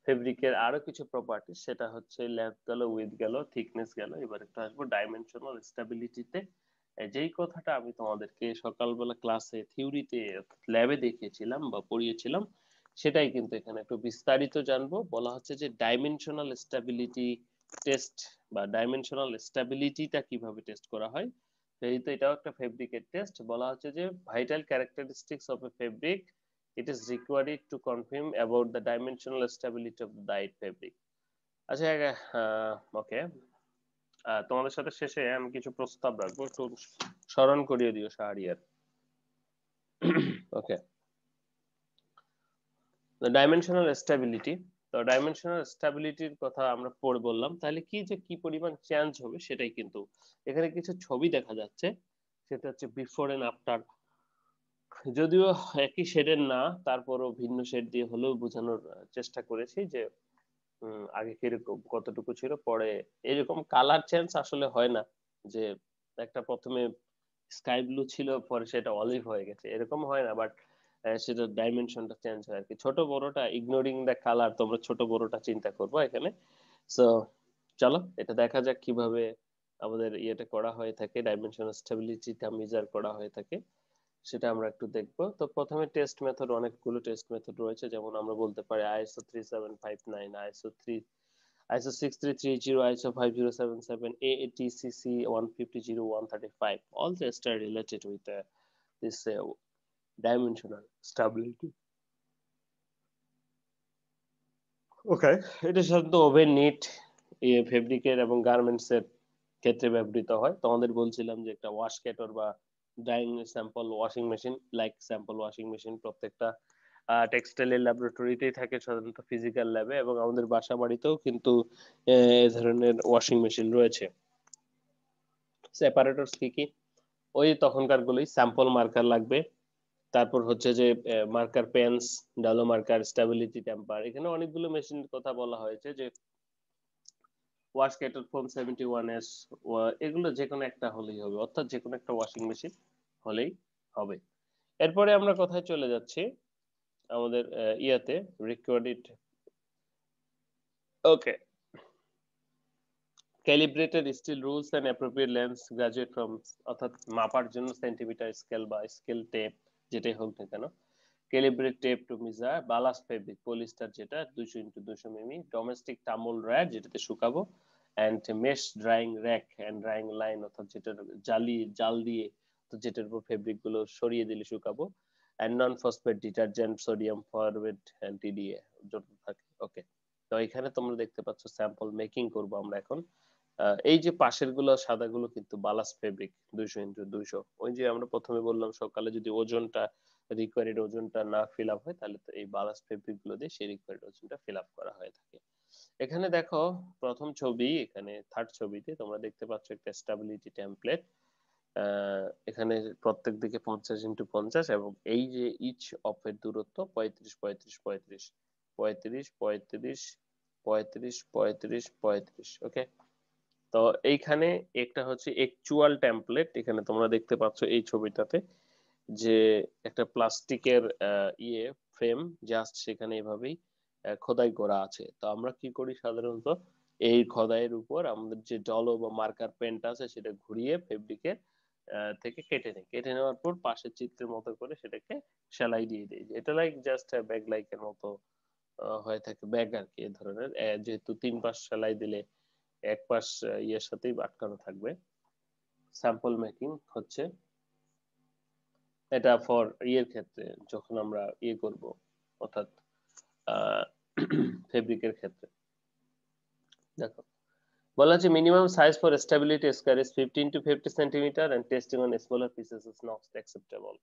S1: ফেব্রিকের আরো কিছু প্রপার্টি, সেটা হচ্ছে লেন্থ গেল, উইথ গেল, থিকনেস গেল, এবার একটু আসবো ডাইমেনশনাল স্টেবিলিটিতে। যেই কথাটা আমি তোমাদেরকে সকালবেলা ক্লাসে থিওরিতে ল্যাবে দেখিয়েছিলাম বা পড়িয়েছিলাম, সেটাই কিন্তু এখানে একটু বিস্তারিত জানবো। বলা হচ্ছে যে ডাইমেনশনাল স্টেবিলিটি টেস্ট বা ডাইমেনশনাল স্টেবিলিটিটা কিভাবে টেস্ট করা হয়। যেহেতু এটাও একটা ফেব্রিকের টেস্ট, বলা হচ্ছে যে vital characteristics of A fabric, it is required to confirm about the dimensional stability of the dyed fabric। আচ্ছা, ওকে, তোমাদের সাথে শেষে আমি কিছু প্রস্তাব রাখবো, একটু স্মরণ করিয়ে দিও শাহরিয়ার। ওকে, ডাইমেনশনাল স্টেবিলিটি। তো ডাইমেনশনাল স্টেবিলিটির কথা আমরা পড়ে বললাম, তাহলে কি যে কি পরিমাণ চেঞ্জ হবে সেটাই কিন্তু এখানে কিছু ছবি দেখা যাচ্ছে, সেটা হচ্ছে বিফোর এন্ড আফটার। যদিও একই শেডের না, তারপরও ভিন্ন শেড দিয়ে হলেও বোঝানোর চেষ্টা করেছি যে আগে কিরকম কতটুকু ছিল, পরে এরকম কালার চেঞ্জ আসলে হয় না, যে একটা প্রথমে স্কাই ব্লু ছিল পরে সেটা অলিভ হয়ে গেছে, এরকম হয় না, বাট সেটা ডাইমেনশনটা চেঞ্জ হয় আর কি। ছোট বড়টা ইগনোরিং দ্য কালার, তোমরা ছোট বড়টা চিন্তা করবো এখানে। সো চলো এটা দেখা যাক কিভাবে আমাদের ইয়েটা করা হয়ে থাকে, ডাইমেনশনাল স্টেবিলিটিটা মেজার করা হয়ে থাকে, সেটা আমরা একটু দেখবো। তো প্রথমে টেস্ট মেথড, অনেকগুলো টেস্ট মেথড রয়েছে, যেমন আমরা বলতে পারি ISO 3759, ISO 6330, ISO 5077, AATCC 150 135, all tests are related with this dimensional stability। ওকে, এটা সাধারণত ওভেন নিট ফেব্রিকের এবং গার্মেন্টস এর ক্ষেত্রে ব্যবহৃত হয়। তোমাদের বলছিলাম যে একটা ওয়াশ ক্যাটর বা drawing sample washing machine, like sample washing machine প্রত্যেকটা টেক্সটাইলের ল্যাবরেটরিতেই থাকে, সাধারণত ফিজিক্যাল ল্যাবে, এবং আমাদের বাসা বাড়িতেও কিন্তু এই ধরনের ওয়াশিং মেশিন রয়েছে। সেপারেটরস কি কি? ওই তখনকার গুলোই, স্যাম্পল মার্কার লাগবে, তারপর হচ্ছে যে মার্কার পেন্স, ডালো মার্কার, স্টেবিলিটি টেম্পার। এখানে অনেকগুলো মেশিনের কথা বলা হয়েছে, যে ওয়াশ ক্যাটর ফোম 71S, এগুলো যে কোনো একটা হলেই হবে, অর্থাৎ যে কোনো একটা ওয়াশিং মেশিন হলেই হবে। এরপরে আমরা কোথায় চলে যাচ্ছি আমাদের ইয়াতে required okay calibrated steel rules and appropriate lens graduate from অর্থাৎ মাপার জন্য সেন্টিমিটার স্কেল বা স্কেল টেপ যেটাই হোক না কেন calibrate tape to measure ballast fabric polyester যেটা 200x200 মিমি ডোমেস্টিক টামল র্যাড যেটাতে শুকাবো and mesh drying rack and drying line অর্থাৎ যেটা জাল দিয়ে যেটার উপর ফেব্রিক গুলো সরিয়ে দিলে শুকাবো and non phosphate detergent sodium perborate and TDA যত থাকে ওকে তো এখানে তোমরা দেখতে পাচ্ছ স্যাম্পল মেকিং করব আমরা এখন এই যে পাশের গুলো সাদা গুলো কিন্তু বালাস্ট ফেব্রিক 200x200 ওই যে আমরা প্রথমে বললাম সকালে যদি ওজনটা রিকোয়ার্ড ওজনটা না ফিল আপ হয় তাহলে তো এই বালাস্ট ফেব্রিক গুলো দিয়ে সেই রিকোয়ার্ড ওজনটা ফিল আপ করা হয়ে থাকে এখানে দেখো প্রথম ছবি এখানে থার্ড ছবিতে তোমরা দেখতে পাচ্ছ একটা স্টেবিলিটি টেমপ্লেট এখানে প্রত্যেক দিকে 50x50 এবং এই যে ইচ অফ এর দূরত্ব 35 ওকে তো এইখানে একটা হচ্ছে অ্যাকচুয়াল টেমপ্লেট এখানে তোমরা দেখতে পাচ্ছ এই ছবিটাতে যে একটা প্লাস্টিকের ইয়ে ফ্রেম জাস্ট সেখানে এভাবেই খোদাই করা আছে তো আমরা কি করি সাধারণত এই খোদাইয়ের উপর আমাদের যে ডলো বা মার্কার পেনটা আছে সেটা ঘুরিয়ে ফেব্রিকের থেকে কেটে নেই কেটে নেওয়ার পর পাশের চিত্রের মতো করে সেটাকে সেলাই দিয়ে দিই এটা লাইক জাস্ট ব্যাগ লাইকের মতো হয়ে থাকে ব্যাগ আর কি এই ধরনের যেহেতু 3 পাশ সেলাই দিলে এক পাশ ইয়ের সাথেই আটকানো থাকবে স্যাম্পল মেকিং হচ্ছে এটা ফর ইয়ের ক্ষেত্রে যখন আমরা ইয়ে করব অর্থাৎ ফেব্রিকের ক্ষেত্রে দেখো বলা হচ্ছে minimum size for stability square is 15 to 50 centimetre and testing on smaller pieces is not acceptable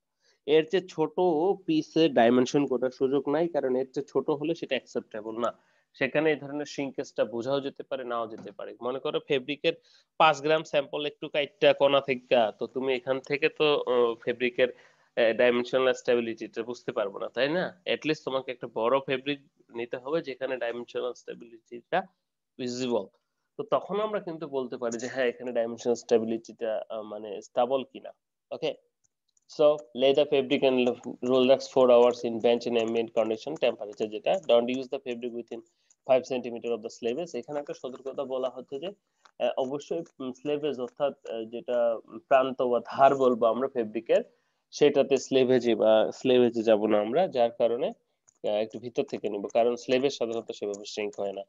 S1: এর চেয়ে ছোট পিসে ডাইমেনশন করার সুযোগ নাই কারণ এর চেয়ে ছোট হলে সেটা অ্যাকসেপ্টেবল না সেখানে এই ধরনের শ্রিঙ্কেজটা বোঝাও যেতে পারে নাও যেতে পারে মনে করো ফেব্রিকের 5 গ্রাম স্যাম্পল একটু কাইটটা কোনা থেকে তো তুমি এখান থেকে তো ফেব্রিকের ডাইমেনশনাল স্টেবিলিটিটা বুঝতে পারবো না তাই না লিস্ট তোমাকে একটা বড় ফেব্রিক নিতে হবে যেখানে ডাইমেনশনাল স্টেবিলিটিটা ভিজিবল তো তখন আমরা কিন্তু বলতে পারি যে হ্যাঁ এখানে ডাইমেনশনাল স্টেবিলিটিটা মানে স্টেবল কিনা ওকে so lay the fabric and relax 4 hours in bench in ambient condition temperature যেটা don't use the fabric within 5 centimeter of the sleeves এখানে একটা সতর্কতা বলা হচ্ছে যে অবশ্যই স্লেভেজ অর্থাৎ যেটা প্রান্ত বা ধার বলবো আমরা ফেব্রিকের সেটাতে স্লেভেজে যাব না আমরা যার কারণে একটু ভিতর থেকে নিব কারণ স্লেভেজ সাধারণত সেভাবে শ্রিঙ্ক হয় না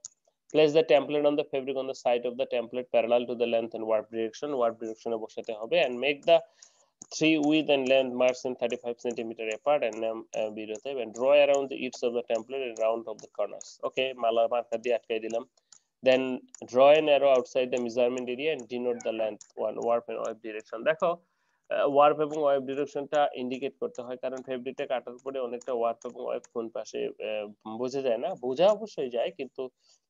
S1: place the template on the fabric on the side of the template parallel to the length and warp direction এ বসাতে হবে and make the three width and length marks in 35 centimeter apart and বিরতে and draw around the edges of the template and round of the corners okay Mala marker দিয়ে আটকাই দিলাম then draw an arrow outside the measurement area and denote the length one warp and wipe direction দেখো warp এবং wipe ডিরেকশনটা indicate করতে হয় কারণ ফেব্রিকটা কাটার পরে অনেকটা ওয়ার্প এবং ওয়াইপ কোন পাশে বোঝা যায় না বোঝা অবশ্যই যায় কিন্তু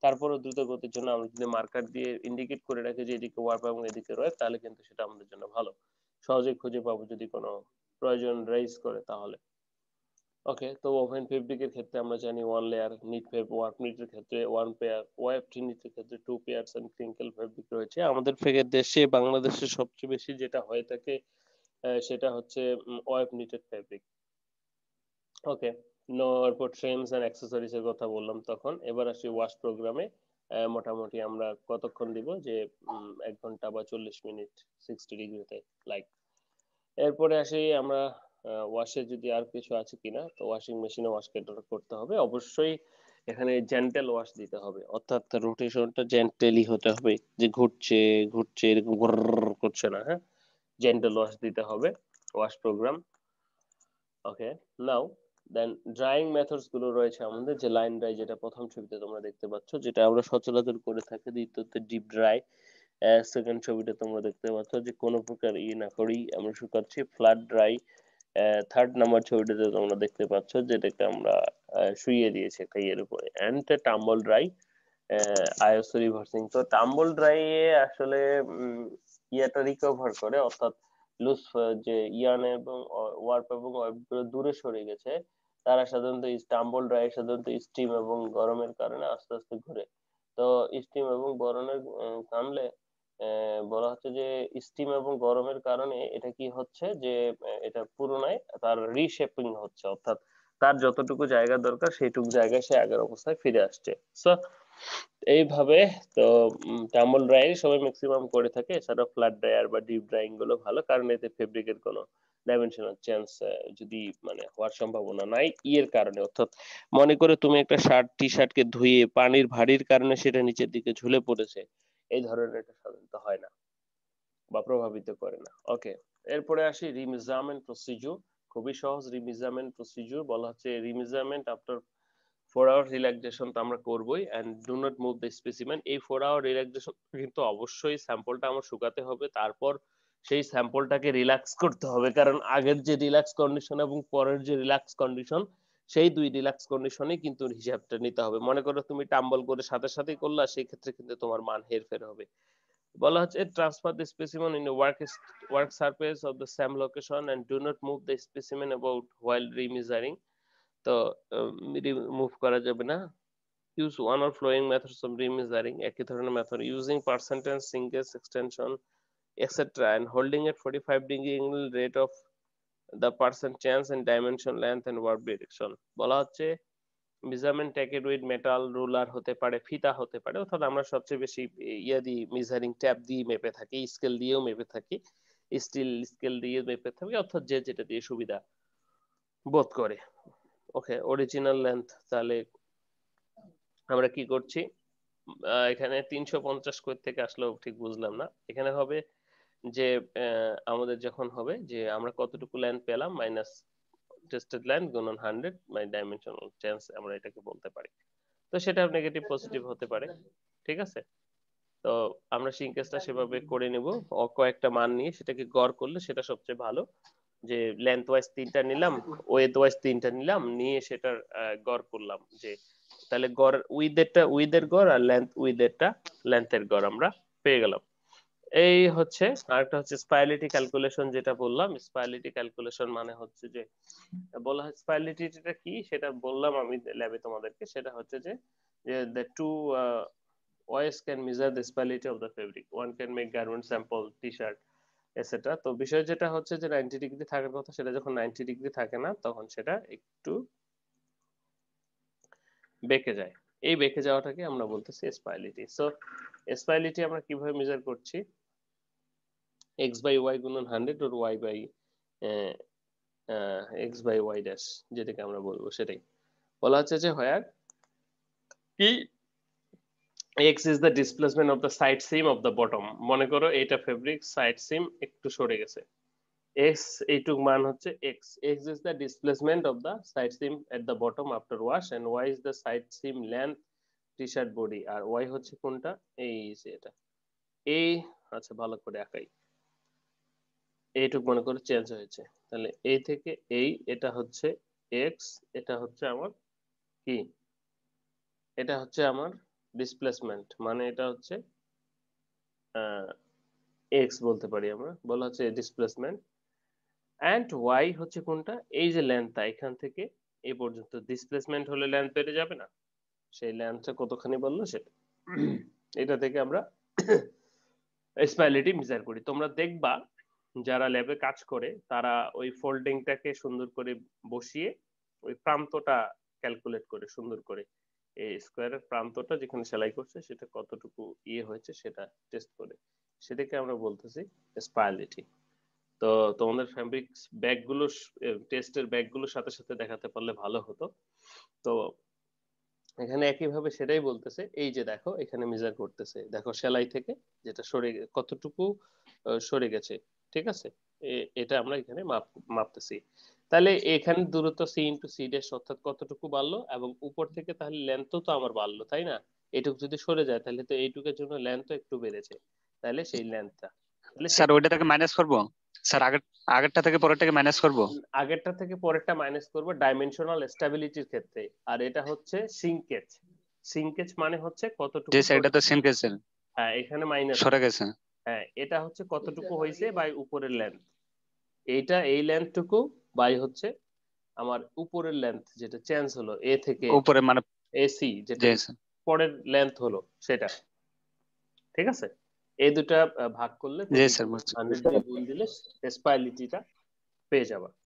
S1: তারপরে দ্রুত গতির জন্য আমরা যদি মার্কার দিয়ে ইন্ডিকেট করে রাখি যে এদিকে ওয়ার্প এবং এদিকে ওয়াইপ তাহলে কিন্তু সেটা আমাদের জন্য ভালো সহজেই খুঁজে পাবো যদি কোনো প্রয়োজন রাইজ করে তাহলে ওকে তো ওভেন ফেব্রিকের ক্ষেত্রে আমরা জানি ওয়ান লেয়ার নিট ওয়ার্ক নিটের ক্ষেত্রে ওয়ান পেয়ার ওয়েব নিটের ক্ষেত্রে two pairs and crinkle fabric রয়েছে আমাদের দেশে বাংলাদেশে সবচেয়ে বেশি যেটা হয়ে থাকে সেটা হচ্ছে ওয়েব নিটেড ফেব্রিক ওকে এরপর ট্রিমস এন্ড অ্যাক্সেসরিজ এর কথা বললাম তখন এবার আসি ওয়াশ প্রোগ্রামে মোটামুটি আমরা কতক্ষণ দিব যে 1 ঘন্টা বা 40 মিনিট 60 ডিগ্রিতে লাইক এরপরে আসি আমরা ওয়াশে যদি আর কিছু আছে কিনা তো ওয়াশিং মেশিনে ওয়াশ করতে হবে অবশ্যই এখানে জেন্টেল ওয়াশ দিতে হবে অর্থাৎ রোটেশনটা জেন্টেলি হতে হবে যে ঘুরছে ঘুরছে এরকম করছে না হ্যাঁ জেন্টেল ওয়াশ দিতে হবে ওয়াশ প্রোগ্রাম ওকে নাও দেন ড্রাইং মেথডস গুলো রয়েছে আমাদের যে লাইন ড্রাই যেটা প্রথম ছবিতে তোমরা দেখতে পাচ্ছ যেটা আমরা সচরাচর করে থাকি দ্বিতীয়তে ডিপ ড্রাই সেকেন্ড ছবিটা তোমরা দেখতে পাচ্ছ যে কোনো প্রকার না করেই আমরা শুকাচ্ছি ফ্ল্যাট ড্রাই থার্ড নাম্বার ছবিটাতে তোমরা দেখতে পাচ্ছ যেটাকে আমরা শুইয়ে দিয়েছি একটা ইয়ের উপরে and tumble dry ISO reversing তো টাম্বল ড্রাই এ আসলে ইয়েটা রিকভার করে অর্থাৎ লুজ যে ইয়ান এবং ওয়ার্প এবং দূরে সরে গেছে তারা সাধারণত টাম্বল ড্রাই সাধারণত স্টিম এবং গরমের কারণে আস্তে আস্তে ঘুরে তো স্টিম এবং গরমের কারণে বলা হচ্ছে যে স্টিম এবং গরমের কারণে এটা কি হচ্ছে যে এটা পুরোনায় তার রিশেপিং হচ্ছে, অর্থাৎ তার যতটুকু জায়গা দরকার সেইটুকু জায়গায় সে আগের অবস্থায় ফিরে আসছে। সো এইভাবে তো টাম্বল ড্রাই সবাই ম্যাক্সিমাম করে থাকে। এছাড়া ফ্ল্যাট ড্রায়ার বা ডিপ ড্রাইং গুলো ভালো, কারণ এতে ফেব্রিকের কোনো ডাইমেনশনাল চেঞ্জ যদি মানে হওয়ার সম্ভাবনা নাই ইয়ের কারণে। অর্থাৎ মনে করে তুমি একটা শার্ট টি শার্টকে ধুয়ে পানির ভারীর কারণে সেটা নিচের দিকে ঝুলে পড়েছে, এই ধরনের এটা সাধারণত হয় না বা প্রভাবিত করে না। ওকে, এরপরে আসি রিমেজারমেন্ট প্রসিডিউর। খুবই সহজ রিমেজারমেন্ট প্রসিডিউর। বলা হচ্ছে রিমেজারমেন্ট আফটার 4 আওয়ার রিল্যাক্সেশন তো আমরা করবোই, and do not move the specimen. এই 4 আওয়ার রিল্যাক্সেশন কিন্তু অবশ্যই স্যাম্পলটা আমার শুকাতে হবে, তারপর সেই স্যাম্পলটাকে রিল্যাক্স করতে হবে, কারণ আগের যে রিল্যাক্স কন্ডিশন এবং পরের যে রিল্যাক্স কন্ডিশন, সেই দুই রিল্যাক্স কন্ডিশনে কিন্তু হিসাবটা নিতে হবে। মনে করো তুমি টাম্বল করে সাথে সাথেই করলা, সেই ক্ষেত্রে কিন্তু তোমার মান হেরফের হবে। বলা হচ্ছে transfer the specimen in work surface of the same location and do not move the specimen about while remeasuring. তো মুভ করা যাবে না। Use one or following methods of remeasuring, একই ধরনের method using percentage changes extension etcetera and holding at 45 degree angle rate of the percent change and dimension length and work direction. বলা হচ্ছে measurement taked with metal ruler হতে পারে, ফিতা হতে পারে, অর্থাৎ আমরা সবচেয়ে বেশি ইয়া দিয়ে মেজারিং ট্যাপ দিয়ে মেপে থাকি, স্কেল দিয়েও মেপে থাকি, স্টিল স্কেল দিয়ে মেপে থাকি, অর্থাৎ যে যেটা দিয়ে সুবিধা বোধ করে। ওকে, অরিজিনাল লেন্থ তাহলে আমরা কি করছি, এখানে 350 কই থেকে আসলো ঠিক বুঝলাম না। এখানে হবে যে আমাদের যখন হবে যে আমরা কতটুকু লেন্থ পেলাম মাইনাস টেস্টেড লেন্থ গুণন 100 বাই ডাইমেনশনাল চেঞ্জ, আমরা এটাকে বলতে পারি। তো সেটা নেগেটিভ পজিটিভ হতে পারে, ঠিক আছে। তো আমরা সিঙ্কেসটা সেভাবে করে নেব, কয়েকটা মান নিয়ে সেটাকে গড় করলে সেটা সবচেয়ে ভালো। যে লেন্থ ওয়াইজ 3টা নিলাম, ওয়েথ ওয়াইজ 3টা নিলাম, নিয়ে সেটার গড় করলাম, যে তাহলে গড় উইথের গড় আর উইথেরটা লেন্থের গড় আমরা পেয়ে গেলাম। এই হচ্ছে আরেকটা হচ্ছে স্পাইরালিটি ক্যালকুলেশন, যেটা বললাম স্পাইরালিটি ক্যালকুলেশন মানে হচ্ছে যে বলা হয় স্পাইরালিটিটা কি সেটা বললাম আমি ল্যাবে তোমাদেরকে। সেটা হচ্ছে যে the two ways can measure the spirality of the fabric. One can make garment sample, t-shirt, etc. তো বিষয় যেটা হচ্ছে যে 90 ডিগ্রি থাকার কথা, সেটা যখন 90 ডিগ্রি থাকে না তখন সেটা একটু বেঁকে যায়। এই বেঁকে যাওয়াটাকে আমরা বলতেছি স্পাইরালিটি। সো স্পাইরালিটি আমরা কিভাবে মেজার করছি, এক্স বাই ওয়াই গুণন 100 or Y by X by Y dash, যেটাকে আমরা বলবো সেটাই। বলা হচ্ছে যে হয় কি x is the displacement of the side seam of the bottom। মনে করো এটা ফেব্রিক, সাইড সিম একটু সরে গেছে, x এইটুক মান হচ্ছে x। x is the displacement of the side seam at the bottom after wash and y is the side seam length t-shirt body। R y হচ্ছে কোনটা, এই যে এটা, এই আচ্ছা ভালো করে আঁকাই, এইটুক মনে করো চেঞ্জ হয়েছে, তাহলে এই থেকে এই, এটা হচ্ছে x, এটা হচ্ছে আমার কি, এটা হচ্ছে আমার ডিসপ্লেসমেন্ট, মানে এটা হচ্ছে এক্স বলতে পারি আমরা। বলা হচ্ছে ডিসপ্লেসমেন্ট অ্যান্ড ওয়াই হচ্ছে কোনটা, এই যে লেন্থটা এখান থেকে এই পর্যন্ত, ডিসপ্লেসমেন্ট হলে লেন্থ বেড়ে যাবে না, সেই লেন্থটা কতখানি বললো সেটা। এটা থেকে আমরা স্পাইরালিটি মেজার করি। তোমরা দেখবা যারা ল্যাবে কাজ করে তারা ওই ফোল্ডিংটাকে সুন্দর করে বসিয়ে ওই প্রান্তটা ক্যালকুলেট করে সুন্দর করে, এই স্কোয়ারের প্রান্তটা যেখানে সেলাই করছে সেটা কতটুকু ইয়ে হয়েছে সেটা টেস্ট করে, সেটাকে আমরা বলতেছি স্পাইরালিটি। তো তোমাদের ফ্যাব্রিক ব্যাগগুলো টেস্টের ব্যাগগুলোর সাথে সাথে দেখাতে পারলে ভালো হতো। তো এখানে একইভাবে সেটাই বলতেছে, এই যে দেখো এখানে মেজার করতেছে, দেখো সেলাই থেকে যেটা সরে কতটুকু সরে গেছে, ঠিক আছে, এটা আমরা এখানে মাপতেছি। তাহলে এখানে দূরত্ব সি ইন্টু সি ড্যাশ, অর্থাৎ কতটুকু বাড়লো, এবং উপর থেকে তাহলে লেন্থও তো আমার বাড়লো, তাই না। এইটুকু যদি সরে যায় তাহলে তো এইটুকের জন্য লেন্থও একটু বেড়েছে, তাহলে সেই লেন্থটা, তাহলে
S2: স্যার ওইটা থেকে মাইনাস করব, স্যার আগেরটা থেকে পরেরটাকে মাইনাস করব।
S1: আগেরটা থেকে পরেরটা মাইনাস করব ডাইমেনশনাল স্ট্যাবিলিটির ক্ষেত্রে। আর এটা হচ্ছে সিঙ্কেজ। সিঙ্কেজ মানে হচ্ছে
S2: যে
S1: কতটুকু
S2: স্যার এটা তো সেম কেসের
S1: হ্যাঁ এখানে মাইনাস
S2: সরে
S1: হবে।
S2: গেছে।
S1: হ্যাঁ এটা হচ্ছে কতটুকু হয়েছে বাই উপরের লেন্থ, এইটা এই লেন্থটুকু বাই হচ্ছে আমার উপরের লেন্থ যেটা চেঞ্জ হলো এ থেকে
S2: উপরে মানে
S1: এসি, যেটা
S2: যে
S1: পরের লেন্থ হলো সেটা, ঠিক আছে। এই দুটা ভাগ করলে
S2: জি
S1: তুমি
S2: স্যার বুঝছি।
S1: 100 দিয়ে গুণ দিলে স্পাইরালিটিটা পেয়ে যাবা।